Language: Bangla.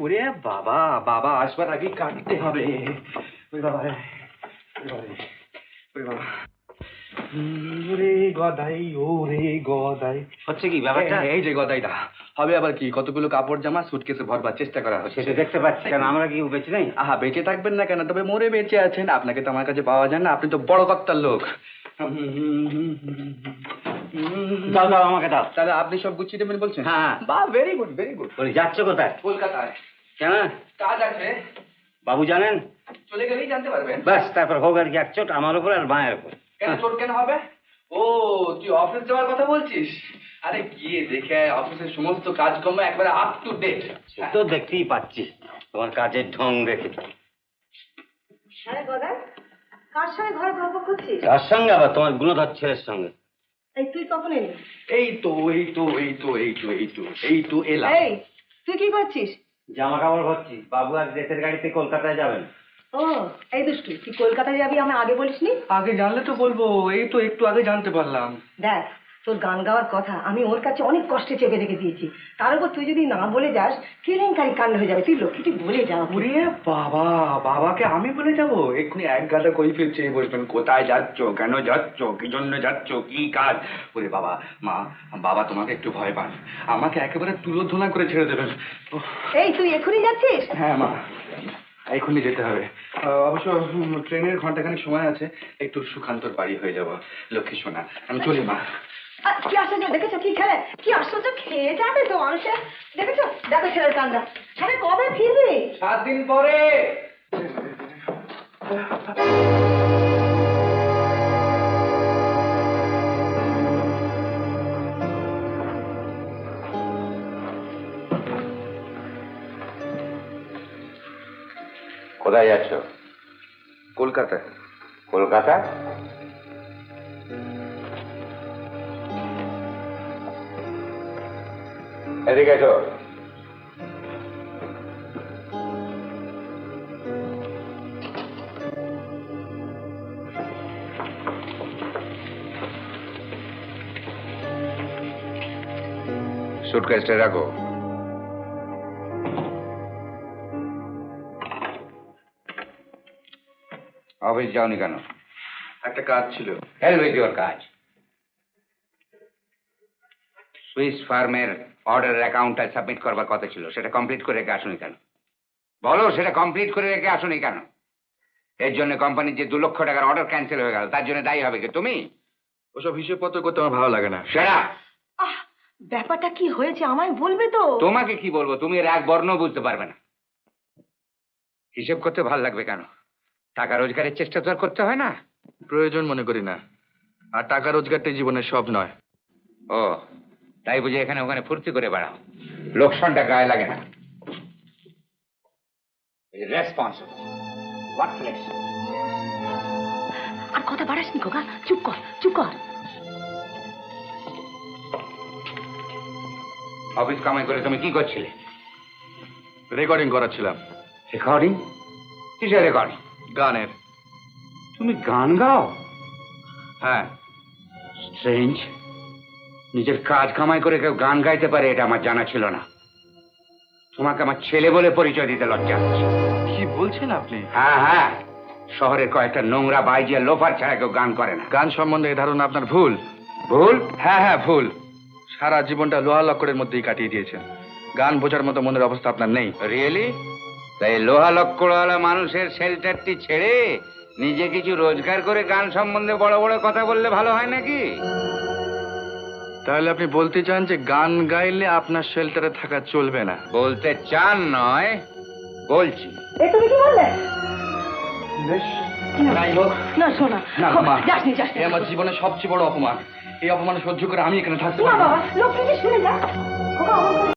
ওরে বাবা, বাবা আসবার আগে কাটতে হবে। ওরে বাবা, ওরে বাবা, ওরে গদাই, ওরে গদাই। হচ্ছে কি ব্যাপারটা? এই যে গদাইটা হবে আবার কি, কতগুলো কাপড় জামা সুটকেসে ভরবার চেষ্টা করা হচ্ছে। সেটা দেখতে পাচ্ছি। কেন আমরা কি বেঁচে নেই? আহা, বেঁচে থাকবেন না কেন, তবে মরে বেঁচে আছেন। আপনাকে তো আমার কাছে পাওয়া যায় না, আপনি তো বড় কর্তার লোক। দাও দাও, আমাকে দাও। তাহলে আপনি সব গুছিয়ে দেবেন বলছেন? হ্যাঁ। বাহ, ভেরি গুড, ভেরি গুড। বলি, যাচ্ছ কোথায়? কলকাতায়। কেন? কাজ আছে। বাবু জানেন? চলে গেলেই জানতে পারবেন। ব্যাস, তারপর হোক আর কি এক চোট আমার উপর আর মায়ের উপর। কেন চোট কেন হবে? ও, তুই অফিস যাওয়ার কথা বলছিস? আরে গিয়ে দেখে অফিসের সমস্ত কাজকর্ম একবারে আপ টু ডেট। তো দেখতেই পাচ্ছি তোমার কাজের ঢং দেখে। আরে গদা, কার সঙ্গে ঘরে গল্প করছিস? তার সঙ্গে আবার তোমার গুণধর ছেলের সঙ্গে। এই তুই কখন এলি? এই তো এলাম। এই তুই কি করছিস? জামা কাপড় ভরছি। বাবু আজ দেশের গাড়িতে কলকাতায় যাবেন। ও, এই দুষ্টু, তুই কলকাতায় যাবি আমি আগে বলিসনি? আগে জানলে তো বলবো, এই তো একটু আগে জানতে পারলাম। দেখ, তোর গান গাওয়ার কথা আমি ওর কাছে অনেক কষ্টে চেপে রেখে দিয়েছি। তার উপর তুই যদি না বলে যাস, কেলেঙ্কারি কাণ্ড হয়ে যাবে। তুই লক্ষ্মীটি বলে যা। ওরে বাবা, বাবাকে আমি বলে যাবো? এক্ষুনি এক গাদা কই ফিরছে বসবেন। কোথায় যাচ্ছ, কেন যাচ্ছ, কি জন্য যাচ্ছ, কি কাজ? ওরে বাবা, মা, বাবা তোমাকে একটু ভয় পান, আমাকে একেবারে তুলোধনা করে ছেড়ে দেবেন। এই তুই এক্ষুনি যাচ্ছিস? হ্যাঁ মা, এক্ষুনি যেতে হবে। অবশ্য ট্রেনের ঘন্টাখানিক সময় আছে, একটু সুখান্তর বাড়ি হয়ে যাবো। লক্ষ্মী সোনা, আমি চলি মা। কি আশ্চর্য, দেখেছো কি খেলে? কি আশ্চর্য, খেয়ে যাবে তো মানুষের। দেখেছো, দেখো ছেলের কান্ডা। আরে কবে ফিরবি? 7 দিন পরে। কোথায় যাচ্ছ? কলকাতায়। কলকাতা? এদিকে এসো। সুটকেসটা রাখো। অফিস যাওনি কেন? একটা কাজ ছিল। হেল উইথ ইউর কাজ। সুইস ফার্মের অর্ডারের অ্যাকাউন্টটা সাবমিট করবার কথা ছিল, সেটা কমপ্লিট করে রেখে আসুনি কেন? বলো, সেটা কমপ্লিট করে রেখে আসুনি কেন? এর জন্য কোম্পানির যে 2 লক্ষ টাকার অর্ডার ক্যান্সেল হয়ে গেল, তার জন্য দায়ী হবে কি তুমি? ওসব হিসেবপত্র করতে আমার ভালো লাগে না। সেরা ব্যাপারটা কি হয়েছে আমায় বলবে তো? তোমাকে কি বলবো, তুমি এর এক বর্ণ বুঝতে পারবে না। হিসেব করতে ভালো লাগবে কেন? টাকা রোজগারের চেষ্টা তো আর করতে হয় না। প্রয়োজন মনে করি না, আর টাকা রোজগারটাই জীবনের সব নয়। ও, তাই বুঝে এখানে ওখানে ফুর্তি করে বেড়াও, লোকসানটা গায়ে লাগে না। Responsible workless. আর কথা বাড়াসনি খোকা, চুপ কর, চুপ কর। অফিস কামাই করে তুমি কি করছিলে? রেকর্ডিং করাচ্ছিলাম। রেকর্ডিং? কিসের রেকর্ডিং? গানের। তুমি গান গাও? হ্যাঁ। স্ট্রেঞ্জ, নিজের কাজ কামাই করে কেউ গান গাইতে পারে এটা আমার জানা ছিল না। তোমাকে আমার ছেলে বলে পরিচয় দিতে লজ্জা হচ্ছে। কি বলছেন আপনি? হ্যাঁ হ্যাঁ, শহরের কয়েকটা নোংরা বাইজিয়া লোফার ছাড়া কেউ গান করে না। গান সম্বন্ধে এই ধারণা আপনার ভুল। ভুল? হ্যাঁ হ্যাঁ, ভুল। সারা জীবনটা লোহা লক্করের মধ্যেই কাটিয়ে দিয়েছেন। গান বোঝার মতো মনের অবস্থা আপনার নেই। রিয়েলি? তাই লোহা লক্কড়ওয়ালা মানুষের শেল্টারটি ছেড়ে নিজে কিছু রোজগার করে গান সম্বন্ধে বড় বড় কথা বললে ভালো হয় নাকি? তাহলে আপনি বলতে চান যে গান গাইলে আপনার শেল্টারে থাকা চলবে না? বলতে চান নয়, বলছি। তুমি কি বললে? বেশ, না শোনা, যাসনি যাসনি। আমার জীবনের সবচেয়ে বড় অপমান। এই অপমান সহ্য করে আমি এখানে থাকতে না পারবো না। বাবা, লক্ষ্মীটি শুনে যা।